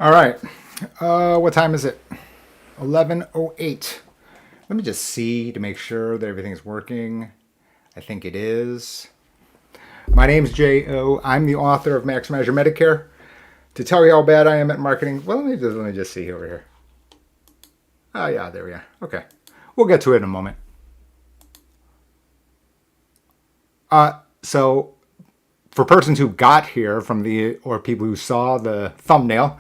All right. What time is it? 11:08. Let me just see to make sure that everything's working. I think it is. My name's J.O. I'm the author of Maximize Your Medicare. To tell you how bad I am at marketing, well, let me just see over here. Oh, yeah, there we are. Okay. We'll get to it in a moment. So for persons who got here or people who saw the thumbnail,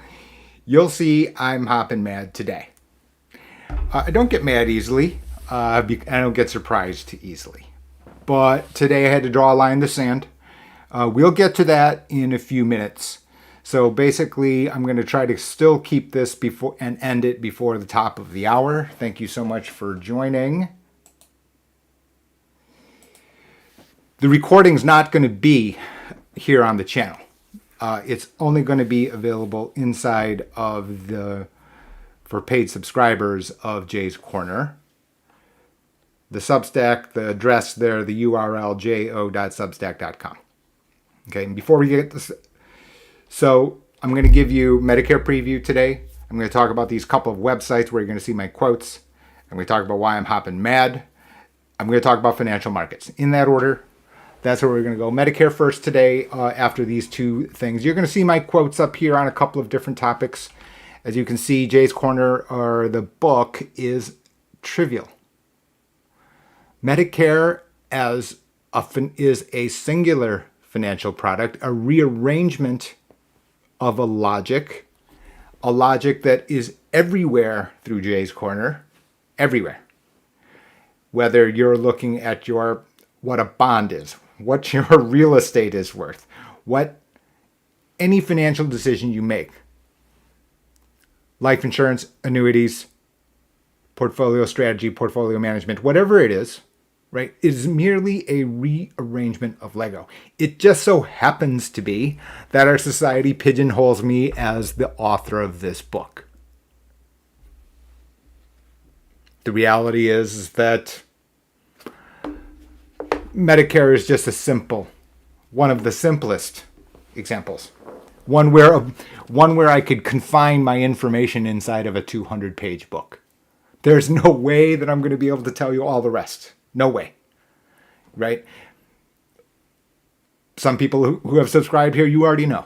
you'll see I'm hopping mad today. I don't get mad easily. I don't get surprised easily. But today I had to draw a line in the sand. We'll get to that in a few minutes. So basically, I'm going to try to still keep this before and end it before the top of the hour. Thank you so much for joining. The recording's not going to be here on the channel. It's only going to be available inside of for paid subscribers of Jay's Corner. The Substack, the address there, the URL, jo.substack.com. Okay, and before we get this, so I'm going to give you Medicare preview today. I'm going to talk about these couple of websites where you're going to see my quotes. I'm going to talk about why I'm hopping mad. I'm going to talk about financial markets. In that order, that's where we're going to go. Medicare first today after these two things. You're going to see my quotes up here on a couple of different topics. As you can see, Jay's Corner, or the book, is trivial. Medicare is a singular financial product, a rearrangement of a logic that is everywhere through Jay's Corner, everywhere. Whether you're looking at what a bond is, what your real estate is worth, what any financial decision you make, life insurance, annuities, portfolio strategy, portfolio management, whatever it is, right, is merely a rearrangement of Lego. It just so happens to be that our society pigeonholes me as the author of this book. The reality is that Medicare is just one of the simplest examples. One where I could confine my information inside of a 200-page book. There's no way that I'm going to be able to tell you all the rest. No way. Right? Some people who have subscribed here, you already know.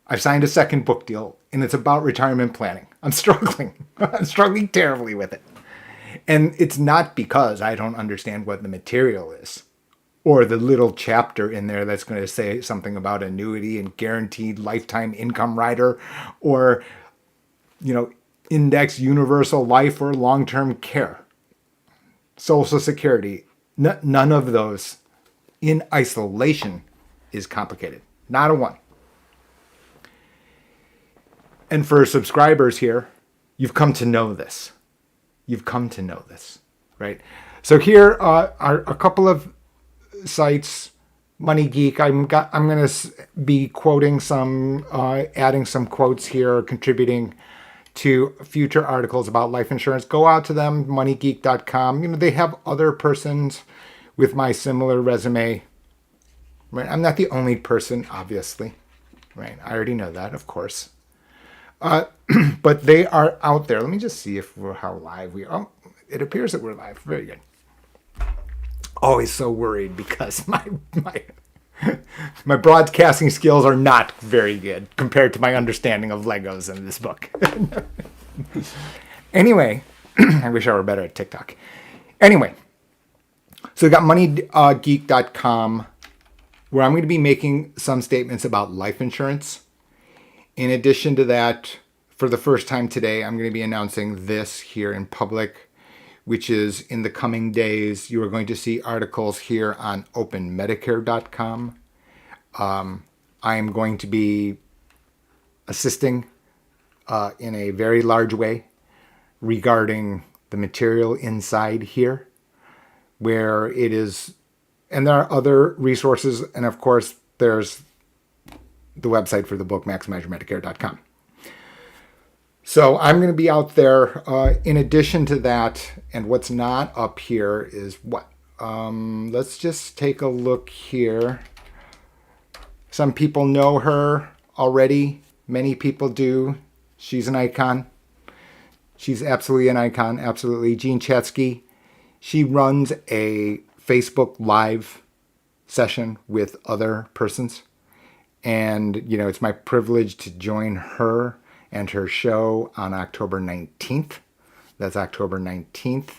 I've signed a second book deal, and it's about retirement planning. I'm struggling. I'm struggling terribly with it. And it's not because I don't understand what the material is, or the little chapter in there that's going to say something about annuity and guaranteed lifetime income rider, or, index universal life or long-term care, Social Security. None of those in isolation is complicated. Not a one. And for subscribers here, you've come to know this. You've come to know this, right? So here are a couple of sites. Money Geek. I'm going to be quoting adding some quotes here, contributing to future articles about life insurance. Go out to them, moneygeek.com. They have other persons with my similar resume. Right? I'm not the only person, obviously. Right? I already know that, of course. But they are out there. Let me just see how live we are. Oh, it appears that we're live. Very good. Always so worried because my broadcasting skills are not very good compared to my understanding of Legos in this book. Anyway, I wish I were better at TikTok. Anyway, so we got moneygeek.com, where I'm going to be making some statements about life insurance. In addition to that, for the first time today, I'm going to be announcing this here in public, which is in the coming days, you are going to see articles here on openmedicare.com. I am going to be assisting in a very large way regarding the material inside here, where it is, and there are other resources, and of course, there's the website for the book, MaximizeYourMedicare.com. So I'm going to be out there. In addition to that, and what's not up here is what? Let's just take a look here. Some people know her already. Many people do. She's an icon. She's absolutely an icon. Absolutely. Jean Chatzky. She runs a Facebook Live session with other persons. And, it's my privilege to join her and her show on October 19th. That's October 19th.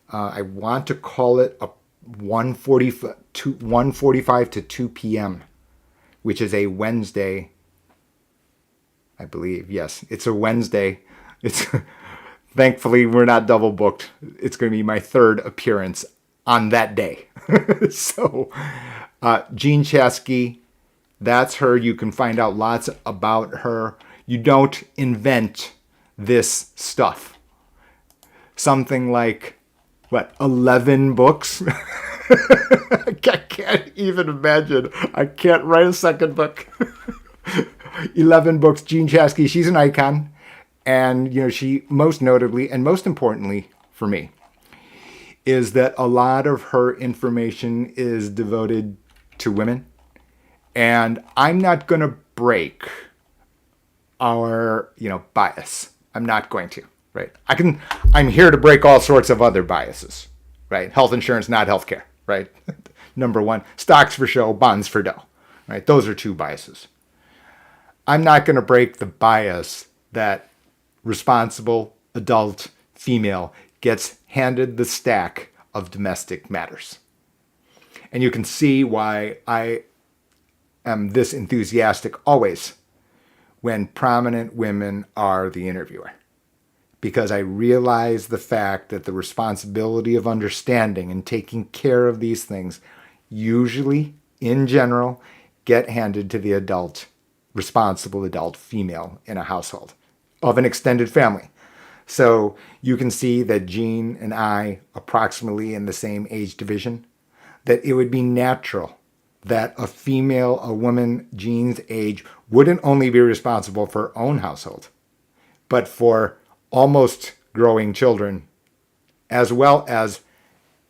I want to call it a 1:45 to 2 p.m., which is a Wednesday, I believe. Yes, it's a Wednesday. It's thankfully we're not double booked. It's going to be my third appearance on that day. So, Jean Chatzky, that's her. You can find out lots about her. You don't invent this stuff. Something like, 11 books? I can't even imagine. I can't write a second book. 11 books. Jean Chatzky, she's an icon. And, she most notably and most importantly for me is that a lot of her information is devoted to women. And I'm not going to break our, bias. I'm not going to, right? I'm here to break all sorts of other biases, right? Health insurance, not healthcare, right? Number one, stocks for show, bonds for dough, right? Those are two biases. I'm not going to break the bias that responsible adult female gets handed the stack of domestic matters. And you can see why I am this enthusiastic always when prominent women are the interviewer. Because I realize the fact that the responsibility of understanding and taking care of these things usually, in general, get handed to the responsible adult female in a household of an extended family. So you can see that Jean and I, approximately in the same age division, that it would be natural that a woman Jean's age, wouldn't only be responsible for her own household, but for almost growing children, as well as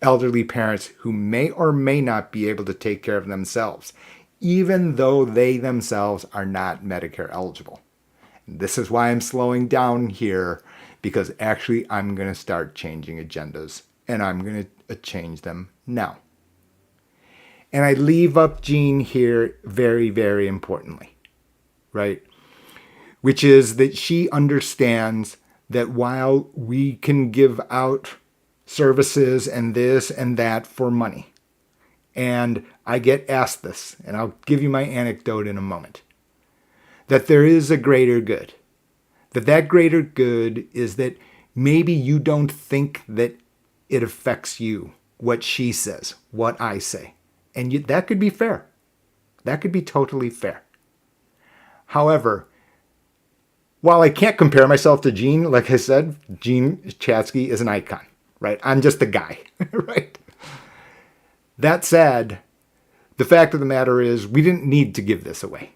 elderly parents who may or may not be able to take care of themselves, even though they themselves are not Medicare eligible. This is why I'm slowing down here, because actually I'm going to start changing agendas, and I'm going to change them now. And I leave up Jean here very, very importantly, right? Which is that she understands that while we can give out services and this and that for money, and I get asked this, and I'll give you my anecdote in a moment, that there is a greater good. That greater good is that maybe you don't think that it affects you, what she says, what I say. And that could be fair. That could be totally fair. However, while I can't compare myself to Jean, like I said, Jean Chatzky is an icon, right? I'm just a guy, right? That said, the fact of the matter is we didn't need to give this away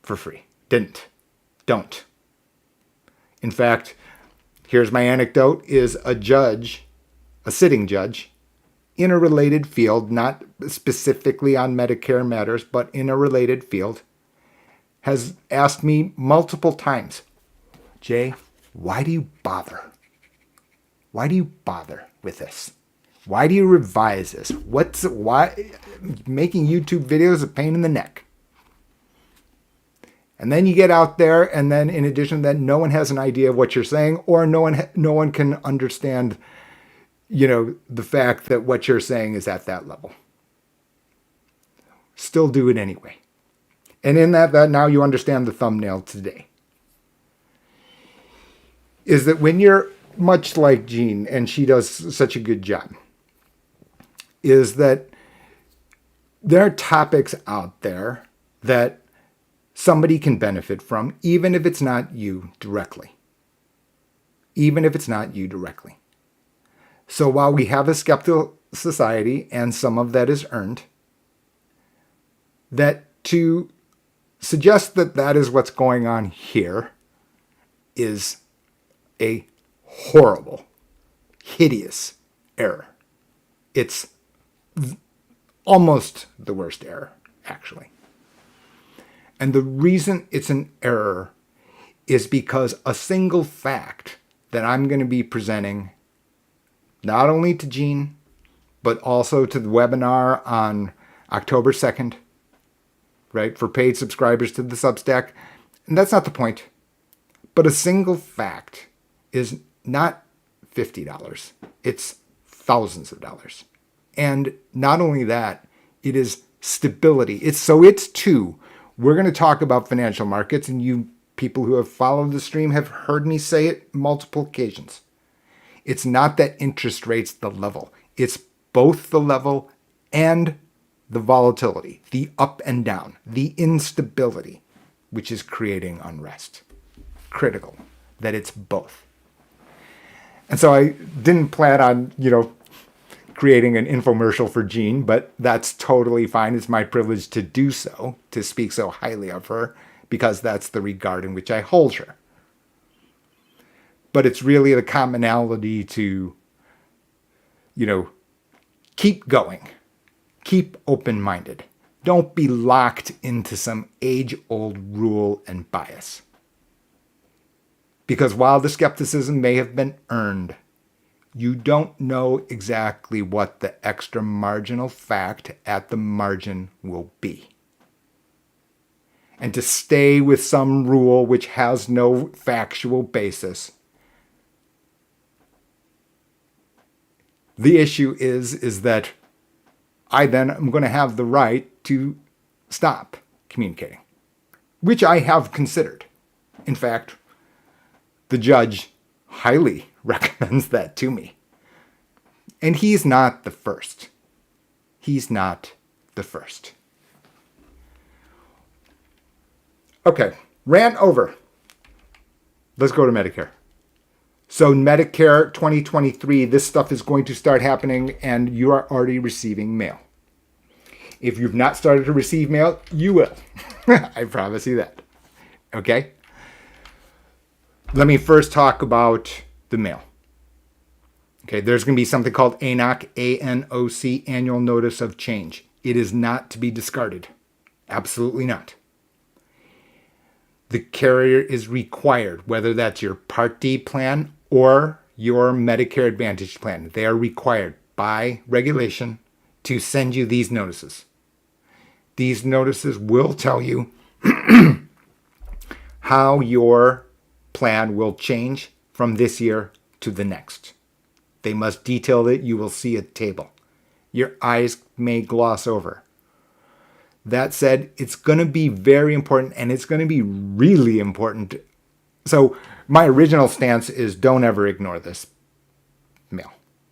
for free. Don't. In fact, here's my anecdote, is a sitting judge, in a related field, not specifically on Medicare matters, but in a related field, has asked me multiple times, Jay, why do you bother? Why do you bother with this? Why do you revise this? Why making YouTube videos is a pain in the neck? And then you get out there, and then in addition to that, no one has an idea of what you're saying, or no one can understand the fact that what you're saying is at that level. Still do it anyway. And in that now you understand the thumbnail today. Is that when you're much like Jean, and she does such a good job, is that there are topics out there that somebody can benefit from, even if it's not you directly. So while we have a skeptical society, and some of that is earned, that to suggest that that is what's going on here is a horrible, hideous error. It's almost the worst error, actually. And the reason it's an error is because a single fact that I'm going to be presenting not only to Gene, but also to the webinar on October 2nd, right, for paid subscribers to the Substack. And that's not the point. But a single fact is not $50. It's thousands of dollars. And not only that, it is stability. It's two. We're going to talk about financial markets, and you people who have followed the stream have heard me say it multiple occasions. It's not that interest rate's the level. It's both the level and the volatility, the up and down, the instability, which is creating unrest. Critical that it's both. And so I didn't plan on, creating an infomercial for Jean, but that's totally fine. It's my privilege to do so, to speak so highly of her, because that's the regard in which I hold her. But it's really the commonality to, keep going. Keep open-minded. Don't be locked into some age-old rule and bias. Because while the skepticism may have been earned, you don't know exactly what the extra marginal fact at the margin will be. And to stay with some rule which has no factual basis, the issue is that I then am going to have the right to stop communicating, which I have considered. In fact, the judge highly recommends that to me. And he's not the first. He's not the first. Okay, rant over. Let's go to Medicare. So Medicare 2023, this stuff is going to start happening, and you are already receiving mail. If you've not started to receive mail, you will. I promise you that. Okay? Let me first talk about the mail. Okay, there's going to be something called ANOC, A-N-O-C, Annual Notice of Change. It is not to be discarded. Absolutely not. The carrier is required, whether that's your Part D plan or your Medicare Advantage plan. They are required by regulation to send you these notices. These notices will tell you how your plan will change from this year to the next. They must detail it. You will see a table. Your eyes may gloss over. That said, it's going to be very important, and it's going to be really important. So my original stance is don't ever ignore this mail.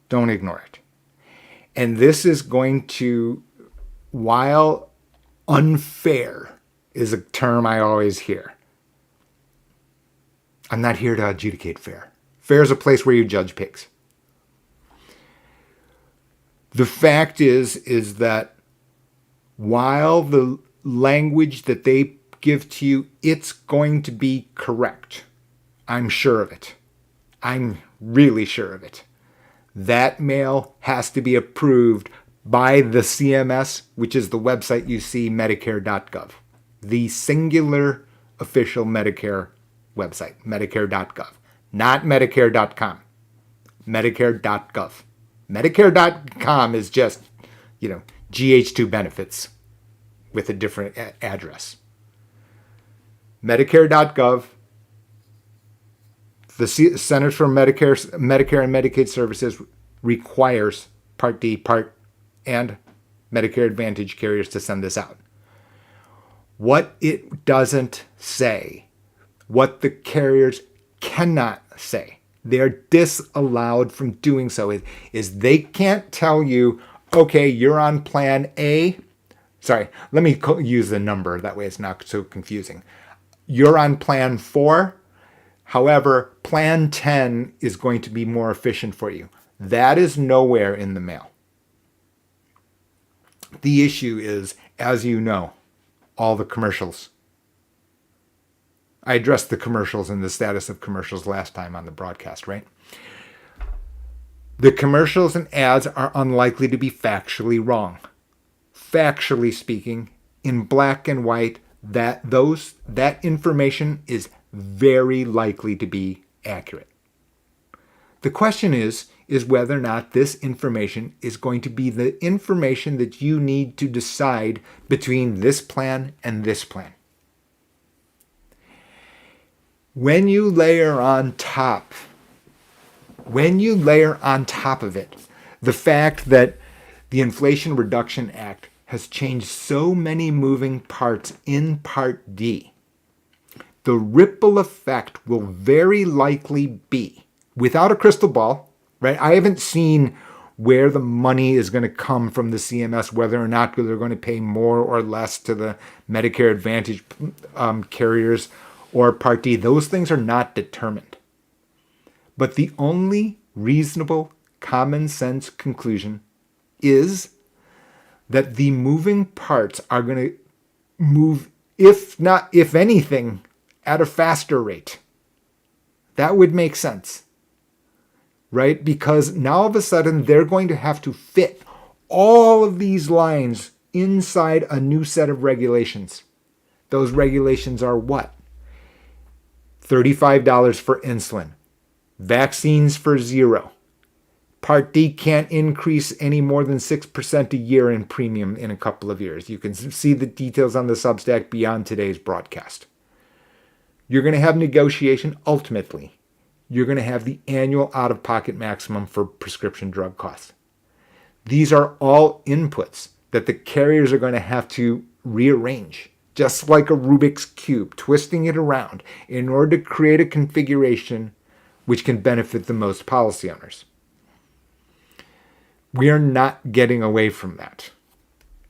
Don't ignore it. And this is going to, while unfair is a term I always hear, I'm not here to adjudicate fair. Fair is a place where you judge pigs. The fact is that while the language that they give to you, it's going to be correct. I'm sure of it. I'm really sure of it. That mail has to be approved by the CMS, which is the website you see, Medicare.gov. The singular official Medicare website, Medicare.gov. Not Medicare.com. Medicare.gov. Medicare.com is just, GH2 benefits with a different address. Medicare.gov, the Centers for Medicare and Medicaid Services requires Part D, and Medicare Advantage carriers to send this out. What it doesn't say, what the carriers cannot say, they're disallowed from doing so, is they can't tell you, okay, you're on plan A. Sorry, let me use the number. That way it's not so confusing. You're on plan 4. However, plan 10 is going to be more efficient for you. That is nowhere in the mail. The issue is, as you know, all the commercials. I addressed the commercials and the status of commercials last time on the broadcast, right? The commercials and ads are unlikely to be factually wrong. Factually speaking, in black and white, that information is very likely to be accurate. The question is whether or not this information is going to be the information that you need to decide between this plan and this plan. When you layer on top of it, the fact that the Inflation Reduction Act has changed so many moving parts in Part D, the ripple effect will very likely be, without a crystal ball, right? I haven't seen where the money is going to come from the CMS, whether or not they're going to pay more or less to the Medicare Advantage carriers or Part D. Those things are not determined. But the only reasonable common sense conclusion is that the moving parts are going to move, if anything, at a faster rate. That would make sense, right? Because now all of a sudden they're going to have to fit all of these lines inside a new set of regulations. Those regulations are what? $35 for insulin. Vaccines for $0. Part D can't increase any more than 6% a year in premium in a couple of years. You can see the details on the Substack beyond today's broadcast. You're going to have negotiation. Ultimately, you're going to have the annual out-of-pocket maximum for prescription drug costs. These are all inputs that the carriers are going to have to rearrange, just like a Rubik's Cube, twisting it around in order to create a configuration which can benefit the most policy owners. We are not getting away from that.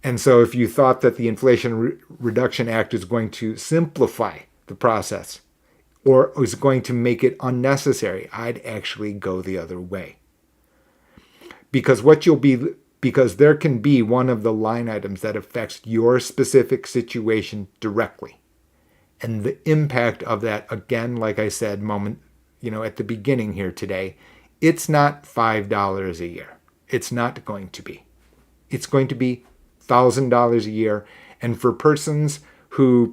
And so if you thought that the Inflation Reduction Act is going to simplify the process or is going to make it unnecessary, I'd actually go the other way. Because there can be one of the line items that affects your specific situation directly. And the impact of that, again, like I said at the beginning here today, it's not $5 a year. It's not going to be. It's going to be $1,000 a year. And for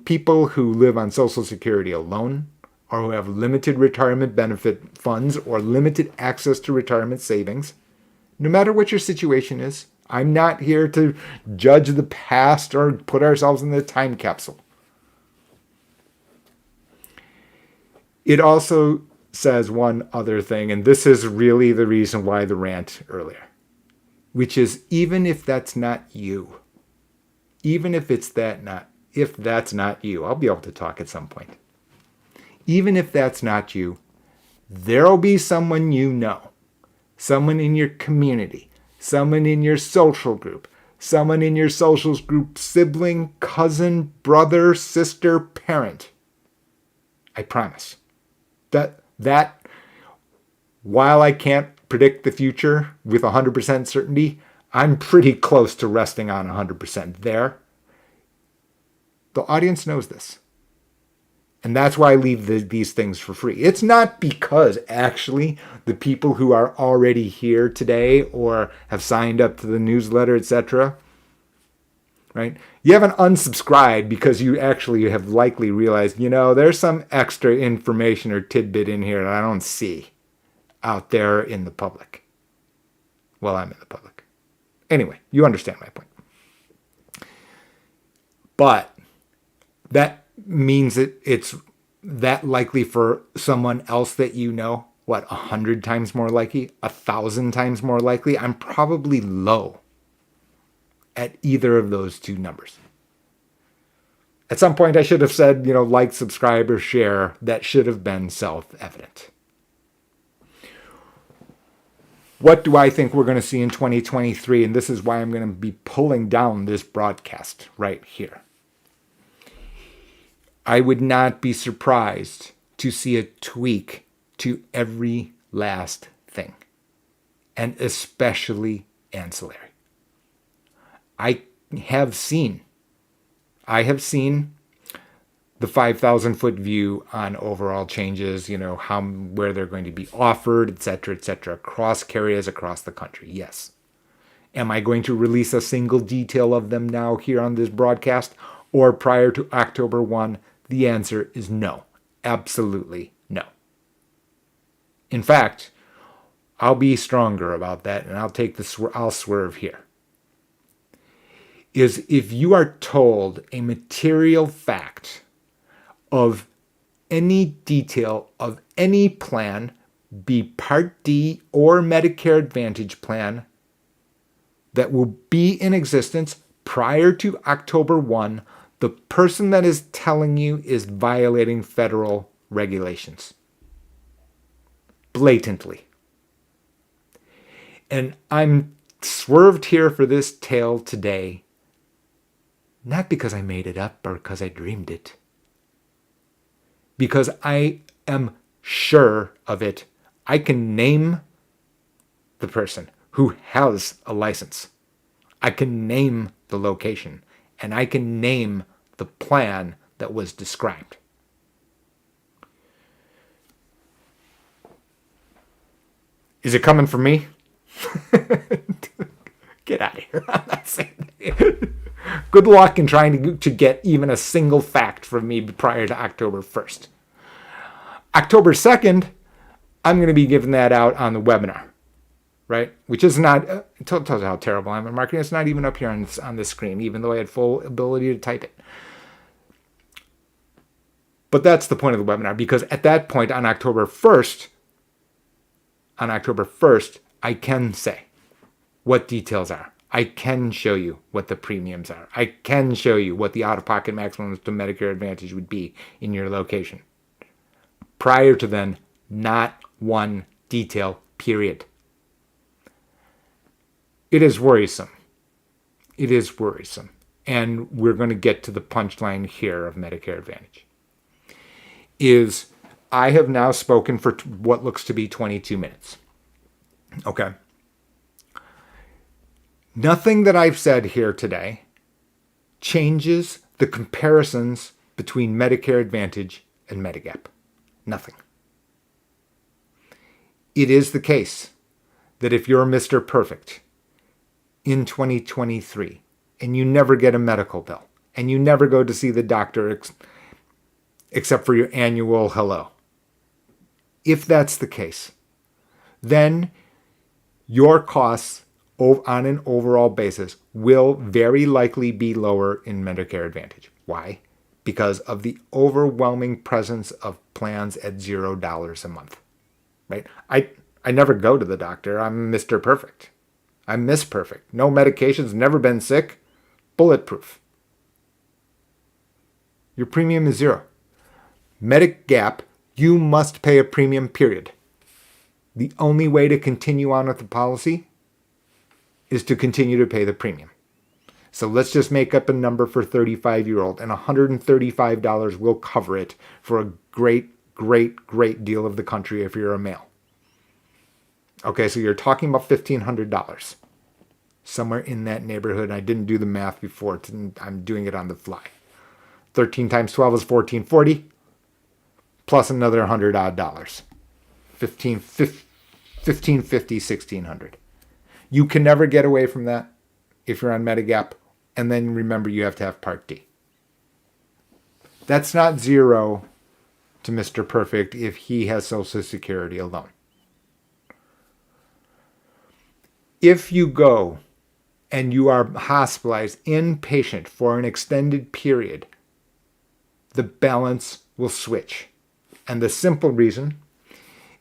people who live on Social Security alone, or who have limited retirement benefit funds or limited access to retirement savings, no matter what your situation is, I'm not here to judge the past or put ourselves in the time capsule. It also says one other thing, and this is really the reason why the rant earlier, which is even if that's not you, if that's not you, I'll be able to talk at some point. Even if that's not you, there'll be someone you know, someone in your community, someone in your social group, someone in your social group, sibling, cousin, brother, sister, parent. I promise. That while I can't predict the future with 100% certainty, I'm pretty close to resting on 100% there. The audience knows this. And that's why I leave these things for free. It's not because actually the people who are already here today or have signed up to the newsletter, etc., right? You haven't unsubscribed because you actually have likely realized, there's some extra information or tidbit in here that I don't see out there in the public. Well, I'm in the public. Anyway, you understand my point. But that means that it's that likely for someone else that 100 times more likely, 1,000 times more likely? I'm probably low at either of those two numbers. At some point I should have said, like, subscribe, or share. That should have been self-evident. What do I think we're going to see in 2023? And this is why I'm going to be pulling down this broadcast right here. I would not be surprised to see a tweak to every last thing, and especially ancillary. I have seen the 5,000-foot view on overall changes, where they're going to be offered, etc., across carriers across the country. Yes. Am I going to release a single detail of them now here on this broadcast or prior to October 1? The answer is no. Absolutely no. In fact, I'll be stronger about that, and I'll swerve here. Is if you are told a material fact of any detail of any plan, be Part D or Medicare Advantage plan, that will be in existence prior to October 1, the person that is telling you is violating federal regulations. Blatantly. And I'm swerved here for this tale today, not because I made it up or because I dreamed it, because I am sure of it. I can name the person who has a license. I can name the location, and I can name the plan that was described. Is it coming from me? Get out of here. I'm not saying that. Good luck in trying to get even a single fact from me prior to October 1st. October 2nd, I'm going to be giving that out on the webinar, right? Which is not, tells you how terrible I'm at marketing. It's not even up here on the screen, even though I had full ability to type it. But that's the point of the webinar, because at that point on October 1st, I can say what details are. I can show you what the premiums are. I can show you what the out-of-pocket maximums to Medicare Advantage would be in your location. Prior to then, not one detail, period. It is worrisome. It is worrisome. And we're going to get to the punchline here of Medicare Advantage. Is I have now spoken for what looks to be 22 minutes. Okay. Nothing that I've said here today changes the comparisons between Medicare Advantage and Medigap. Nothing. It is the case that if you're Mr. Perfect in 2023 and you never get a medical bill and you never go to see the doctor except for your annual hello, if that's the case, then your costs on an overall basis will very likely be lower in Medicare Advantage. Why? Because of the overwhelming presence of plans at $0 a month, right? I never go to the doctor. I'm Mr. Perfect. I'm Miss Perfect. No medications, never been sick. Bulletproof. Your premium is $0. Medigap, you must pay a premium, period. The only way to continue on with the policy is to continue to pay the premium. So let's just make up a number for 35-year-old, and $135 will cover it for a great, great, great deal of the country if you're a male. Okay, so you're talking about $1,500. Somewhere in that neighborhood. I didn't do the math before. I'm doing it on the fly. 13 times 12 is $1,440, plus another $100 odd. $1,550, $1,600. You can never get away from that if you're on Medigap. And then remember, you have to have Part D. That's not zero to Mr. Perfect if he has Social Security alone. If you go and you are hospitalized inpatient for an extended period, the balance will switch. And the simple reason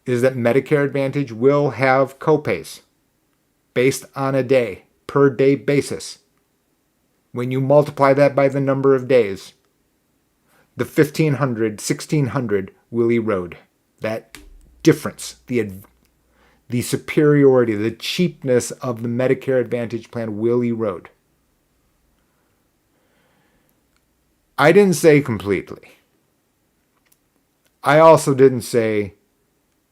is that Medicare Advantage will have copays based on a day, per day basis. When you multiply that by the number of days, the $1,500, $1,600 will erode. That difference, the superiority, the cheapness of the Medicare Advantage plan will erode. I didn't say completely. I also didn't say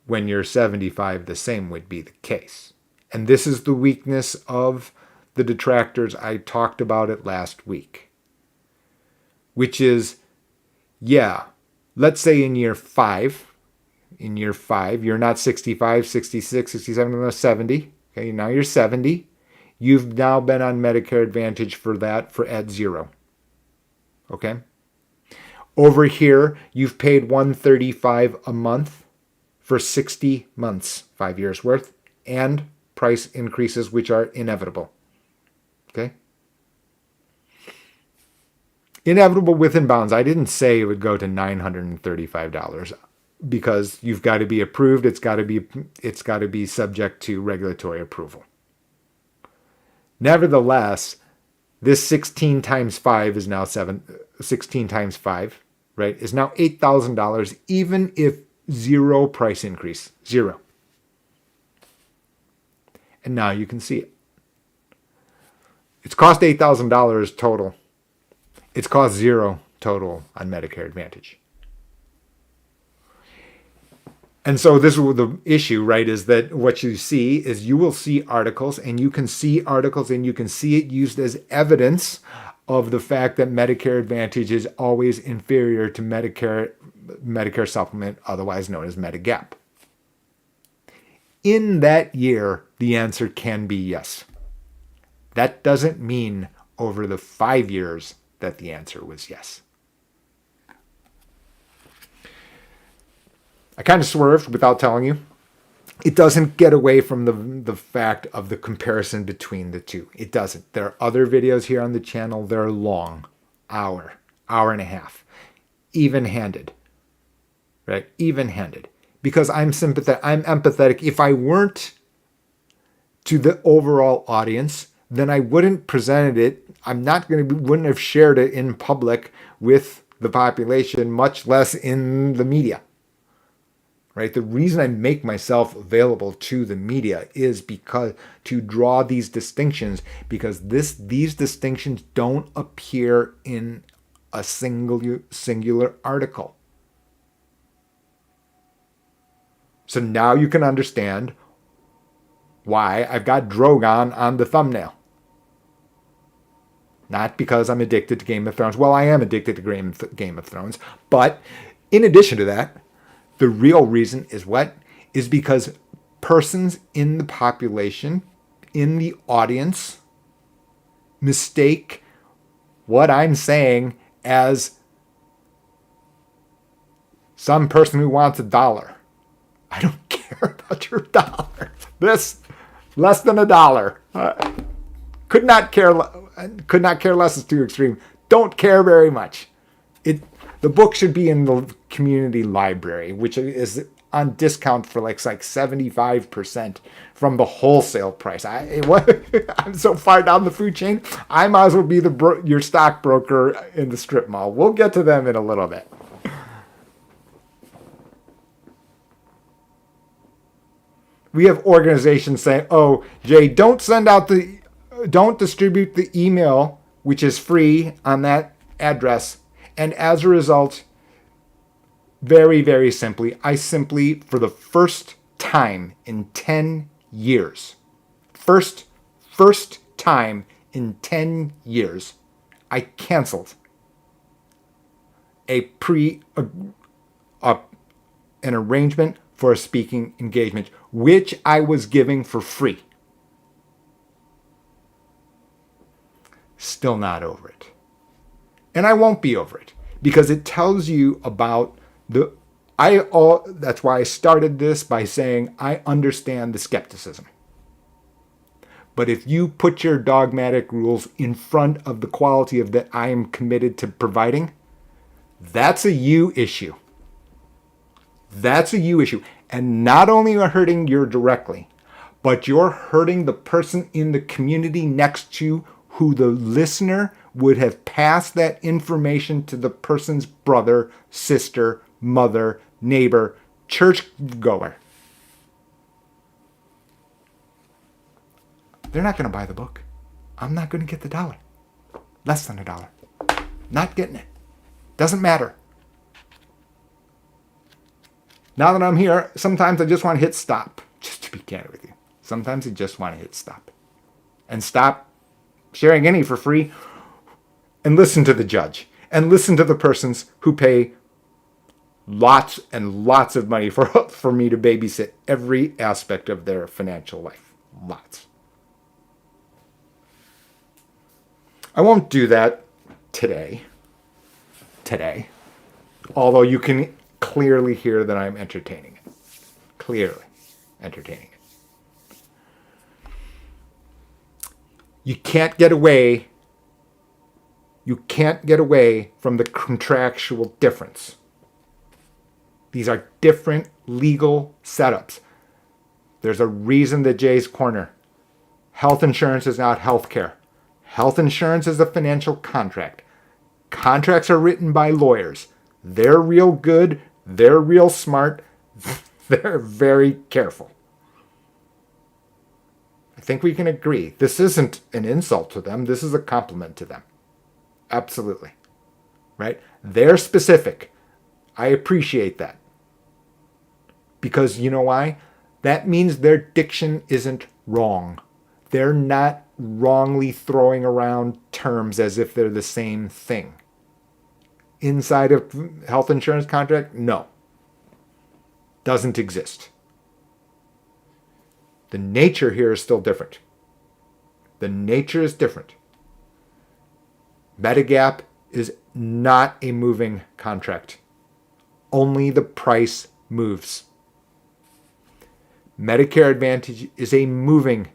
when you're 75 the same would be the case. And this is the weakness of the detractors. I talked about it last week. Which is, yeah, let's say in year 5, you're not 65, 66, 67, no, 70. Okay, now you're 70. You've now been on Medicare Advantage for at 0. Okay? Over here, you've paid $135 a month for 60 months, 5 years worth, and price increases which are inevitable. Okay? Inevitable within bounds. I didn't say it would go to $935 because you've got to be approved. It's got to be subject to regulatory approval. Nevertheless, this 16 times 5 is now 16 times 5, right? Is now $8,000 even if zero price increase, zero. And now you can see it. It's cost $8,000 total. It's cost zero total on Medicare Advantage. And so this is the issue, right, is that what you see is you will see articles and you can see it used as evidence of the fact that Medicare Advantage is always inferior to Medicare Supplement, otherwise known as Medigap. In that year, the answer can be yes. That doesn't mean over the 5 years that the answer was yes. I kind of swerved without telling you. It doesn't get away from the fact of the comparison between the two. It doesn't. There are other videos here on the channel. They're long, hour and a half, even-handed, right? Even-handed. Because I'm empathetic. If I weren't to the overall audience, then I wouldn't presented it. Wouldn't have shared it in public with the population, much less in the media. Right? The reason I make myself available to the media is because to draw these distinctions, because these distinctions don't appear in a singular article. So now you can understand why I've got Drogon on the thumbnail. Not because I'm addicted to Game of Thrones. Well, I am addicted to Game of Thrones. But in addition to that, the real reason is what? Is because persons in the population, in the audience, mistake what I'm saying as some person who wants $1. I don't care about your dollar. This, less than $1. Could not care less is too extreme. Don't care very much. The book should be in the community library, which is on discount for like 75% from the wholesale price. I'm so far down the food chain, I might as well be your stockbroker in the strip mall. We'll get to them in a little bit. We have organizations saying, "Oh, Jay, don't distribute the email, which is free, on that address." And as a result, very, very simply, for the first time in 10 years, first time in 10 years, I canceled an arrangement for a speaking engagement, which I was giving for free. Still not over it. And I won't be over it, because it tells you about that's why I started this by saying I understand the skepticism. But if you put your dogmatic rules in front of the quality of that I am committed to providing, that's a you issue. That's a you issue. And not only are hurting you directly, but you're hurting the person in the community next to who the listener would have passed that information to the person's brother, sister, mother, neighbor, churchgoer. They're not going to buy the book. I'm not going to get the $1. Less than $1. Not getting it. Doesn't matter. Now that I'm here, sometimes I just want to hit stop. Just to be candid with you. Sometimes I just want to hit stop. And stop sharing any for free. And listen to the judge. And listen to the persons who pay lots and lots of money for me to babysit every aspect of their financial life. Lots. I won't do that today. Although you can clearly hear that I'm entertaining it. Clearly entertaining it. You can't get away from the contractual difference. These are different legal setups. There's a reason that Jay's Corner. Health insurance is not health care. Health insurance is a financial contract. Contracts are written by lawyers. They're real good. They're real smart. They're very careful. I think we can agree. This isn't an insult to them. This is a compliment to them. Absolutely. Right? They're specific. I appreciate that. Because you know why? That means their diction isn't wrong. They're not wrongly throwing around terms as if they're the same thing. Inside of health insurance contract, no. Doesn't exist. The nature here is still different. The nature is different. Medigap is not a moving contract. Only the price moves. Medicare Advantage is a moving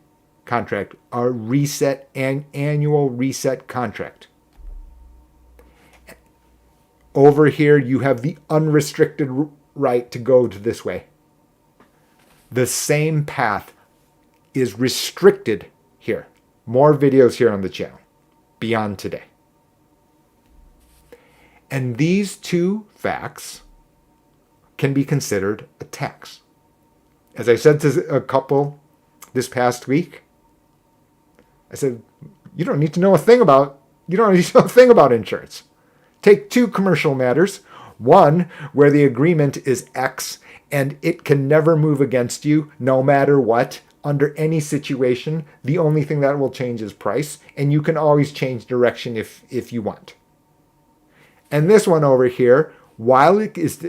contract, a reset and annual reset contract. Over here, you have the unrestricted right to go to this way. The same path is restricted here. More videos here on the channel, beyond today. And these two facts can be considered a tax. As I said to a couple this past week, I said, you don't need to know a thing about insurance. Take two commercial matters. One, where the agreement is X and it can never move against you no matter what, under any situation. The only thing that will change is price, and you can always change direction if you want. And this one over here, while it is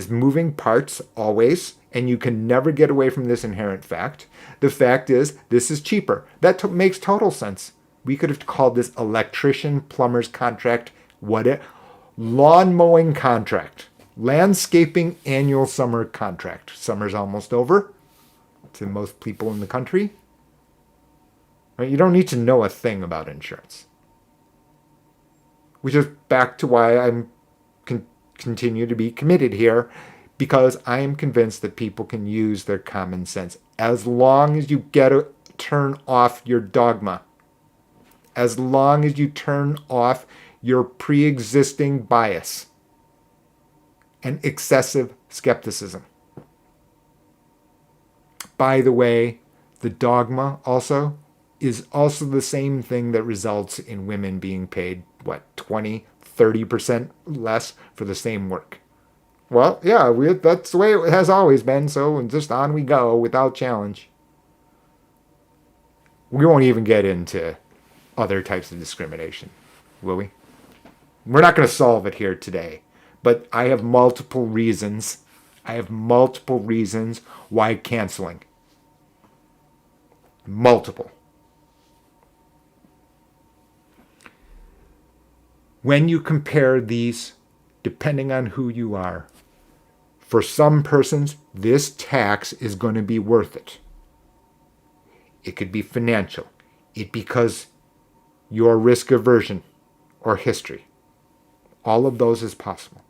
moving parts always, and you can never get away from this inherent fact, the fact is this is cheaper. That makes total sense. We could have called this electrician, plumber's contract, lawn mowing contract, landscaping annual summer contract. Summer's almost over to most people in the country. Right? You don't need to know a thing about insurance. Which is back to why I'm continue to be committed here, because I am convinced that people can use their common sense as long as you turn off your dogma, as long as you turn off your pre-existing bias and excessive skepticism. By the way, the dogma also is also the same thing that results in women being paid, 20, 30% less for the same work. Well, yeah, that's the way it has always been, so just on we go without challenge. We won't even get into other types of discrimination, will we? We're not going to solve it here today, but I have multiple reasons. Why canceling. Multiple. When you compare these, depending on who you are, for some persons, this tax is going to be worth it. It could be financial. Because your risk aversion or history. All of those is possible.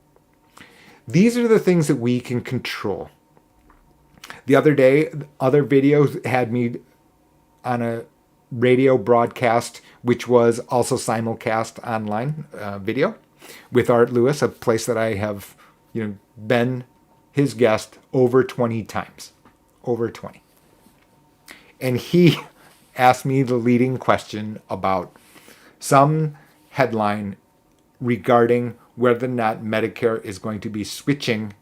These are the things that we can control. The other day, other videos had me on a radio broadcast, which was also simulcast online video with Art Lewis, a place that I have been his guest over 20 times. Over 20. And he asked me the leading question about some headline regarding whether or not Medicare is going to be switching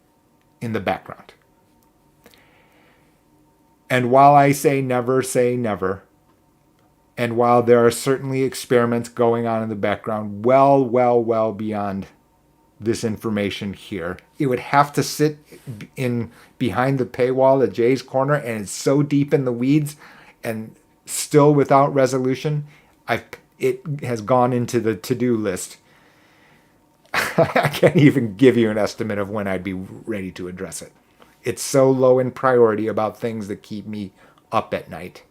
in the background. And while I say never, and while there are certainly experiments going on in the background well beyond this information here, it would have to sit in behind the paywall at Jay's Corner, and it's so deep in the weeds and still without resolution, it has gone into the to-do list. I can't even give you an estimate of when I'd be ready to address it. It's so low in priority about things that keep me up at night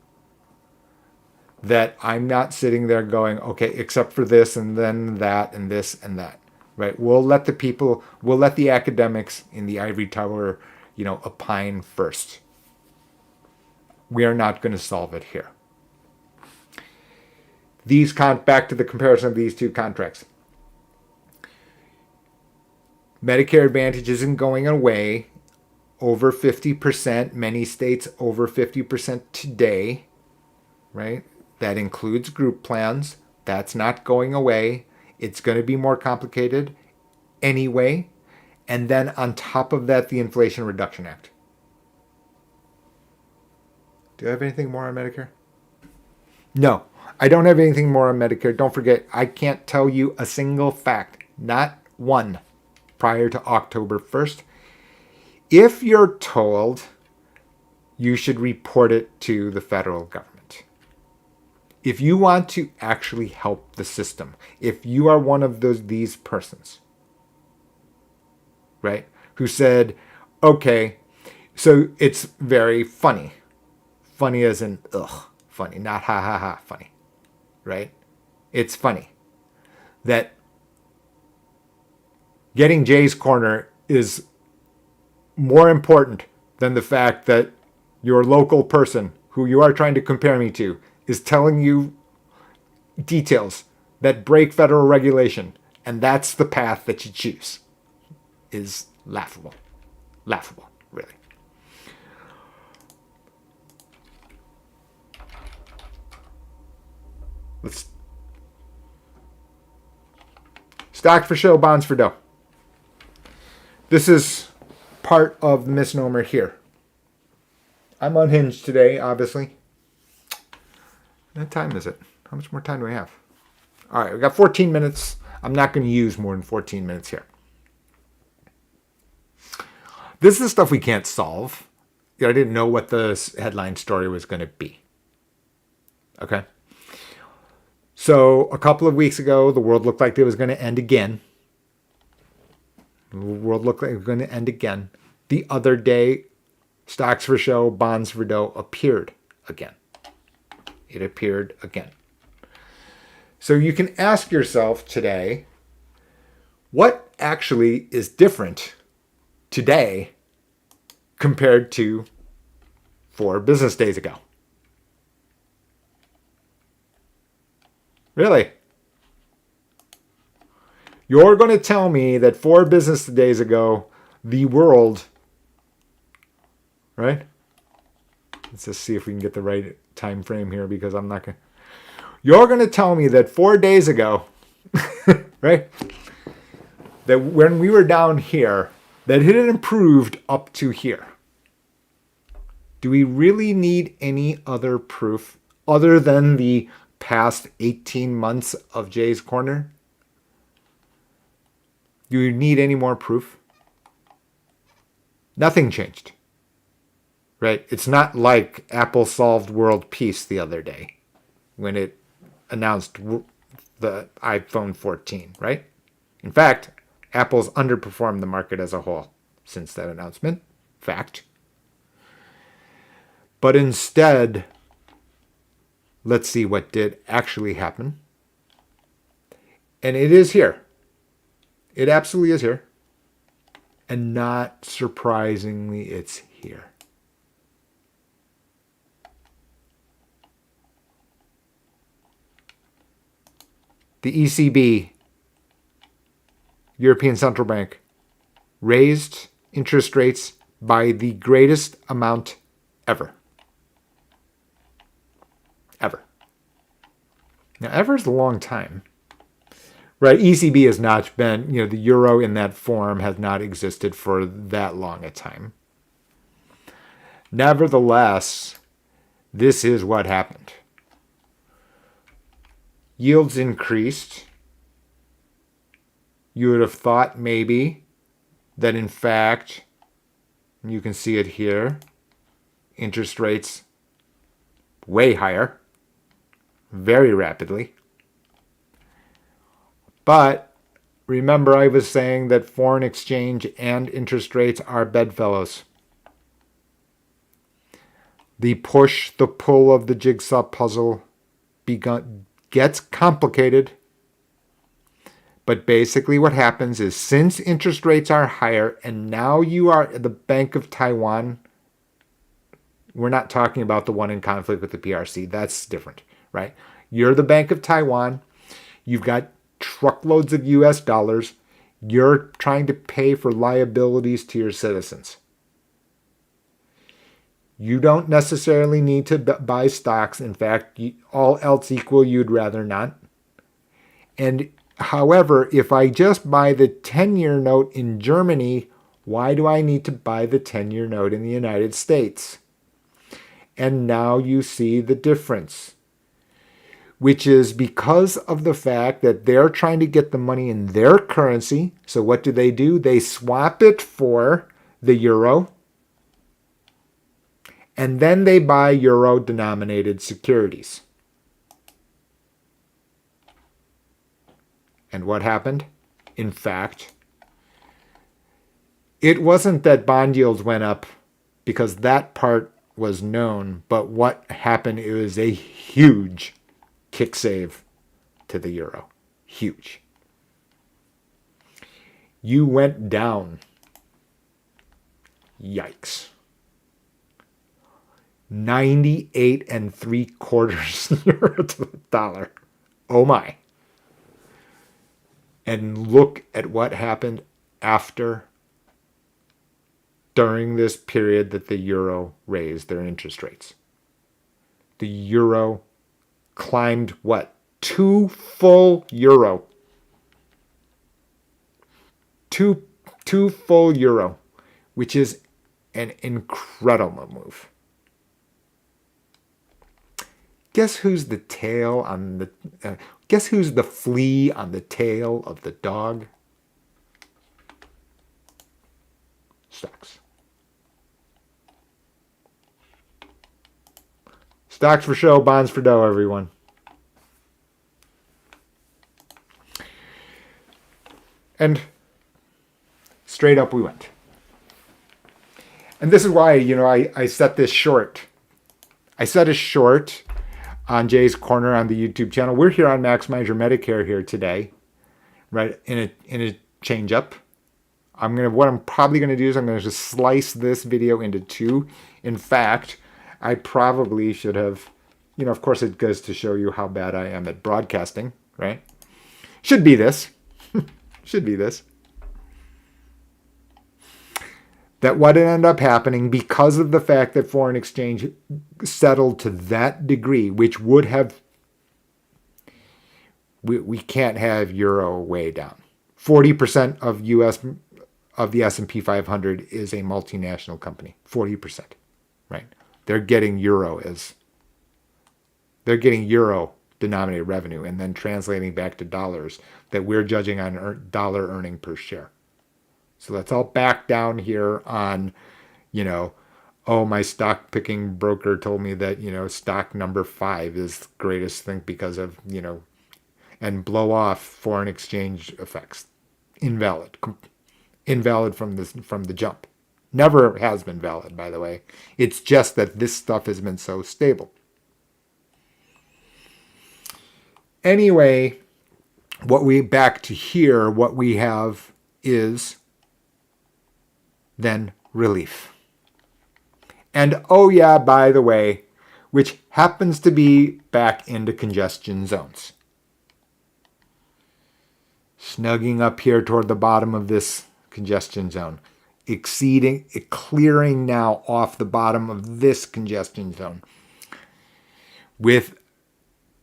that I'm not sitting there going, okay, except for this and then that and this and that, right? We'll let the academics in the ivory tower, opine first. We are not going to solve it here. Back to the comparison of these two contracts. Medicare Advantage isn't going away. Over 50%, many states over 50% today, right? That includes group plans. That's not going away. It's going to be more complicated anyway. And then on top of that, the Inflation Reduction Act. Do I have anything more on Medicare? No, I don't have anything more on Medicare. Don't forget, I can't tell you a single fact, not one, prior to October 1st. If you're told, you should report it to the federal government. If you want to actually help the system, if you are one of these persons, right, who said, okay, so it's very funny. Funny as in, funny, not ha ha ha funny, right? It's funny that getting Jay's corner is more important than the fact that your local person who you are trying to compare me to is telling you details that break federal regulation, and that's the path that you choose, is laughable. Laughable, really. Let's stock for show, bonds for dough. This is part of the misnomer here. I'm unhinged today, obviously. What time is it? How much more time do we have? All right, we got 14 minutes. I'm not going to use more than 14 minutes here. This is stuff we can't solve. I didn't know what the headline story was going to be. Okay. So a couple of weeks ago, the world looked like it was going to end again. The world looked like it was going to end again. The other day, stocks for show, bonds for dough appeared again. It appeared again. So you can ask yourself today, what actually is different today compared to 4 business days ago? Really? You're going to tell me that 4 business days ago, the world, right? Let's just see if we can get the right time frame here, because I'm not going to. You're going to tell me that 4 days ago, right? That when we were down here, that it had improved up to here. Do we really need any other proof other than the past 18 months of Jay's Corner? Do you need any more proof? Nothing changed, right? It's not like Apple solved world peace the other day when it announced the iPhone 14, right? In fact, Apple's underperformed the market as a whole since that announcement. Fact. But instead, let's see what did actually happen. And it is here. It absolutely is here. And not surprisingly, it's here. The ECB, European Central Bank, raised interest rates by the greatest amount ever. Ever. Now, ever is a long time. Right, ECB has not been, the euro in that form has not existed for that long a time. Nevertheless, this is what happened. Yields increased. You would have thought maybe that in fact, you can see it here, interest rates way higher, very rapidly. But Remember, I was saying that foreign exchange and interest rates are bedfellows. The push, the pull of the jigsaw puzzle gets complicated. But basically what happens is, since interest rates are higher and now you are the Bank of Taiwan, we're not talking about the one in conflict with the PRC. That's different, right? You're the Bank of Taiwan. You've got truckloads of US dollars. You're trying to pay for liabilities to your citizens. You don't necessarily need to buy stocks. In fact, all else equal, you'd rather not. And however, if I just buy the 10-year note in Germany, why do I need to buy the 10-year note in the United States? And now you see the difference, which is because of the fact that they're trying to get the money in their currency. So what do? They swap it for the euro, and then they buy euro-denominated securities. And what happened? In fact, it wasn't that bond yields went up, because that part was known, but what happened, it was a huge kick save to the euro. Huge. You went down. Yikes. 98 3/4 euro to the dollar. Oh my. And look at what happened during this period that the euro raised their interest rates. The euro climbed what? 2 full euro. Two full euro, which is an incredible move. Guess who's the flea on the tail of the dog? Stocks. Stocks for show, bonds for dough, everyone. And straight up we went. And this is why, I set this short. I set a short on Jay's Corner on the YouTube channel. We're here on Maximize Your Medicare here today, right? In a change up. What I'm probably gonna do is I'm gonna just slice this video into two. In fact, I probably should have, of course it goes to show you how bad I am at broadcasting, right? Should be this. Should be this. That what ended up happening, because of the fact that foreign exchange settled to that degree, which would have, we can't have euro way down. 40% of the S&P 500 is a multinational company. 40%, right? They're getting euro denominated revenue and then translating back to dollars that we're judging on dollar earning per share. So let's all back down here on, my stock picking broker told me that, stock number 5 is the greatest thing because of, and blow off foreign exchange effects. Invalid from the jump. Never has been valid, by the way. It's just that this stuff has been so stable. Anyway, what we have is then relief. And oh yeah, by the way, which happens to be back into congestion zones. Snugging up here toward the bottom of this congestion zone. Clearing now off the bottom of this congestion zone.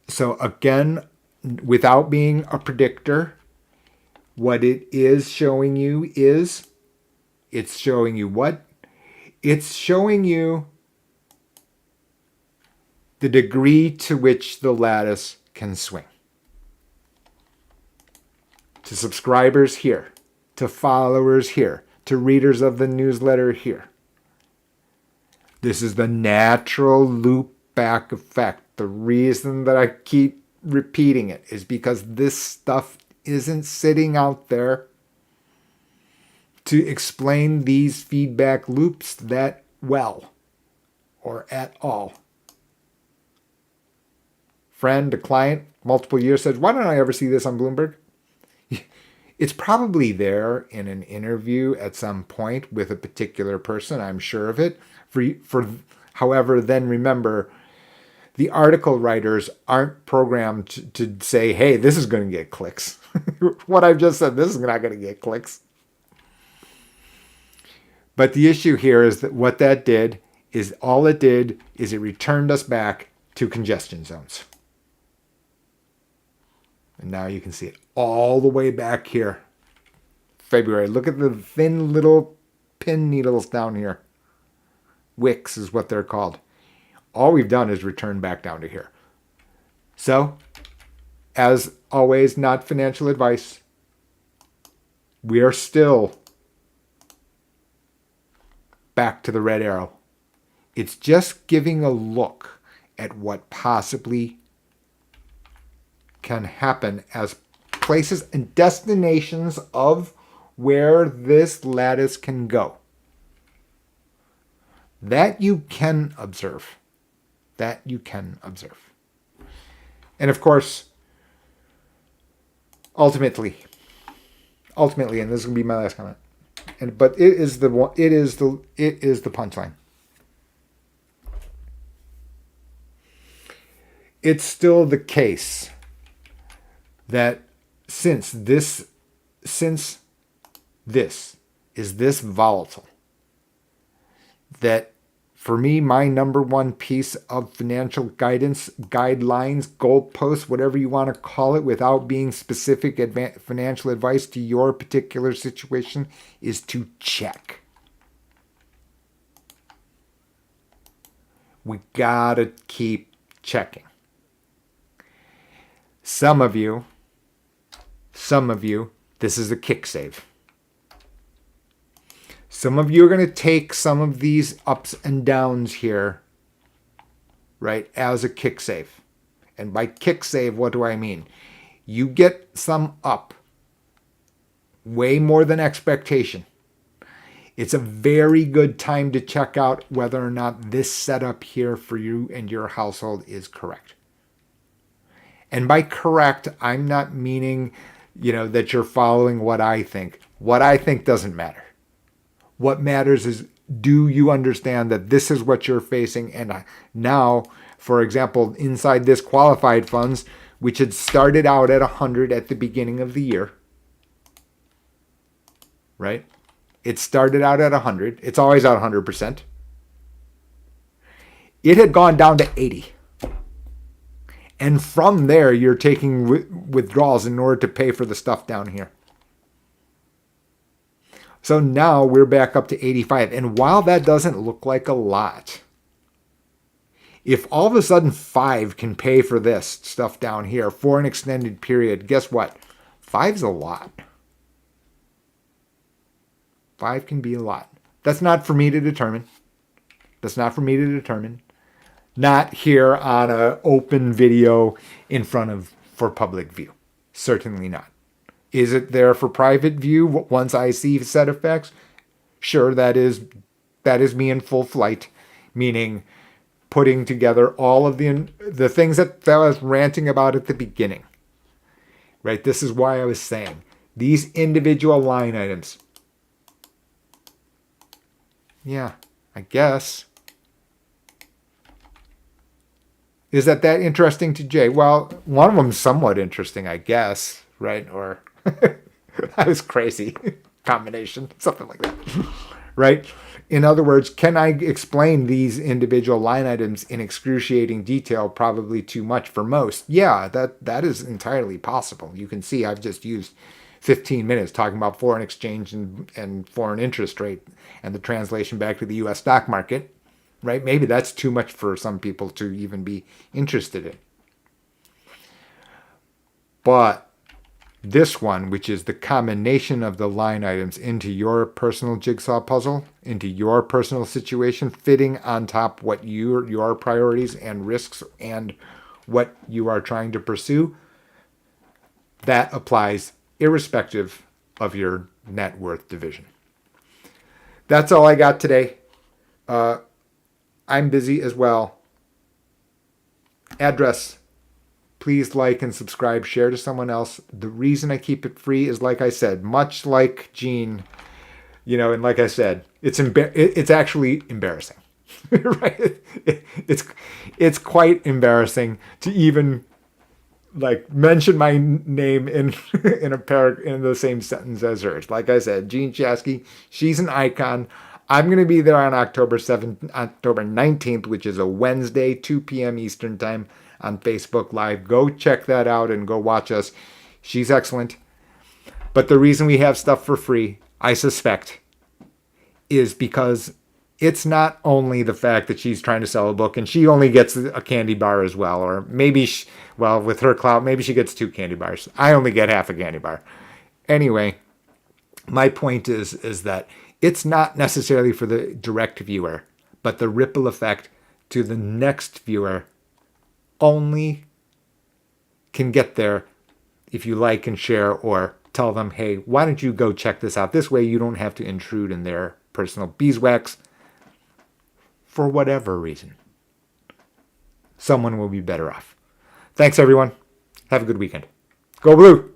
So again, without being a predictor, what it is showing you is, it's showing you what? It's showing you the degree to which the lattice can swing. To subscribers here, to followers here, to readers of the newsletter here. This is the natural loop back effect. The reason that I keep repeating it is because this stuff isn't sitting out there to explain these feedback loops that well or at all. Friend, a client, multiple years says, why don't I ever see this on Bloomberg? It's probably there in an interview at some point with a particular person. I'm sure of it. However, then remember, the article writers aren't programmed to say, hey, this is going to get clicks. What I've just said, this is not going to get clicks. But the issue here is that what that did is all it did is it returned us back to congestion zones. And now you can see it all the way back here. February. Look at the thin little pin needles down here. Wicks is what they're called. All we've done is return back down to here. So, as always, not financial advice. We are still back to the red arrow. It's just giving a look at what possibly can happen as places and destinations of where this lattice can go. That you can observe. That you can observe. And of course, ultimately, and this is going to be my last comment, but it is the punchline. It's still the case that since this is this volatile, that for me, my number one piece of financial guidance, guidelines, goalposts, whatever you want to call it, without being specific financial advice to your particular situation, is to check. We gotta keep checking. Some of you, this is a kick save. Some of you are going to take some of these ups and downs here, right, as a kick save. And by kick save, what do I mean? You get some up, way more than expectation. It's a very good time to check out whether or not this setup here for you and your household is correct. And by correct, I'm not meaning, that you're following what I think. What I think doesn't matter. What matters is, do you understand that this is what you're facing? And now, for example, inside this qualified funds, which had started out at 100 at the beginning of the year, right? It started out at 100. It's always at 100%. It had gone down to 80. And from there, you're taking withdrawals in order to pay for the stuff down here. So now we're back up to 85. And while that doesn't look like a lot, if all of a sudden 5 can pay for this stuff down here for an extended period, guess what? 5's a lot. 5 can be a lot. That's not for me to determine. Not here on an open video for public view. Certainly not. Is it there for private view once I see set of facts? Sure, that is me in full flight, meaning putting together all of the things that I was ranting about at the beginning. Right? This is why I was saying these individual line items. Yeah, I guess. Is that interesting to Jay? Well, one of them's somewhat interesting, I guess, right? Or that was crazy combination, something like that, right? In other words, can I explain these individual line items in excruciating detail? Probably too much for most. Yeah, that is entirely possible. You can see I've just used 15 minutes talking about foreign exchange and foreign interest rate and the translation back to the U.S. stock market. Right? Maybe that's too much for some people to even be interested in. But this one, which is the combination of the line items into your personal jigsaw puzzle, into your personal situation, fitting on top what your priorities and risks and what you are trying to pursue, that applies irrespective of your net worth division. That's all I got today. I'm busy as well. Address. Please like and subscribe, share to someone else. The reason I keep it free is, like I said, much like Gene, and like I said, it's actually embarrassing. Right? It's quite embarrassing to even mention my name in in the same sentence as hers. Like I said, Jean Chasky, she's an icon. I'm going to be there on October 19th, which is a Wednesday, 2 p.m. Eastern Time on Facebook Live. Go check that out and go watch us. She's excellent. But the reason we have stuff for free, I suspect, is because it's not only the fact that she's trying to sell a book and she only gets a candy bar as well. Or maybe, with her clout, maybe she gets 2 candy bars. I only get half a candy bar. Anyway, my point is that it's not necessarily for the direct viewer, but the ripple effect to the next viewer only can get there if you like and share or tell them, hey, why don't you go check this out? This way you don't have to intrude in their personal beeswax for whatever reason. Someone will be better off. Thanks, everyone. Have a good weekend. Go Blue!